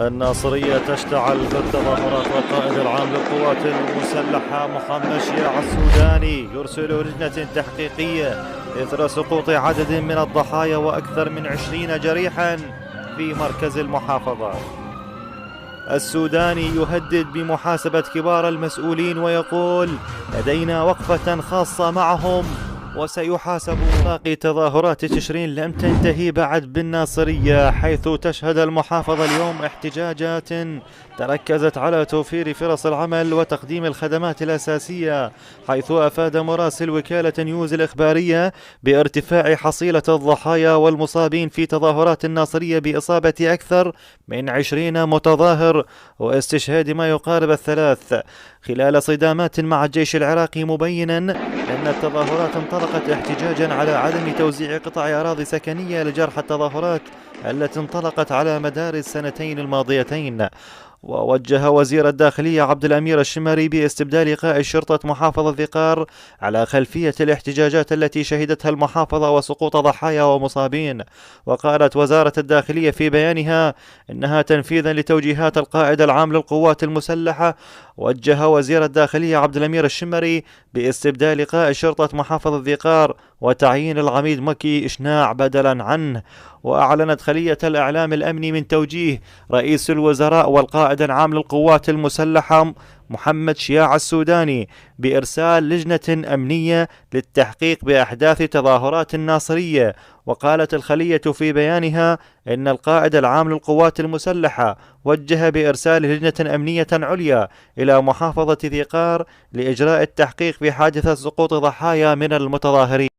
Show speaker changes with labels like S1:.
S1: الناصرية تشتعل في التظاهرات، والقائد العام للقوات المسلحة محمد شياع السوداني يرسل لجنة تحقيقية إثر سقوط عدد من الضحايا وأكثر من 20 جريحا في مركز المحافظة. السوداني يهدد بمحاسبة كبار المسؤولين ويقول: لدينا وقفة خاصة معهم وسيحاسبون. باقي تظاهرات تشرين لم تنتهي بعد بالناصرية، حيث تشهد المحافظة اليوم احتجاجات تركزت على توفير فرص العمل وتقديم الخدمات الأساسية، حيث أفاد مراسل وكالة نيوز الإخبارية بارتفاع حصيلة الضحايا والمصابين في تظاهرات الناصرية بإصابة أكثر من 20 متظاهر واستشهاد ما يقارب الثلاث خلال صدامات مع الجيش العراقي، مبينا أن التظاهرات انطلقت احتجاجا على عدم توزيع قطع أراضي سكنية لجرح التظاهرات التي انطلقت على مدار السنتين الماضيتين. ووجه وزير الداخلية عبد الأمير الشمري باستبدال قائد شرطة محافظة ذقار على خلفية الاحتجاجات التي شهدتها المحافظة وسقوط ضحايا ومصابين. وقالت وزارة الداخلية في بيانها إنها تنفيذا لتوجيهات القائد العام للقوات المسلحة، وجه وزير الداخلية عبد الأمير الشمري باستبدال قائد شرطة محافظة ذقار وتعيين العميد مكي إشناع بدلا عنه. وأعلنت خلية الإعلام الأمني من توجيه رئيس الوزراء والقائد العام للقوات المسلحة محمد شياع السوداني بإرسال لجنة أمنية للتحقيق بأحداث تظاهرات الناصرية. وقالت الخلية في بيانها إن القائد العام للقوات المسلحة وجه بإرسال لجنة أمنية عليا إلى محافظة ذقار لإجراء التحقيق في حادثة سقوط ضحايا من المتظاهرين.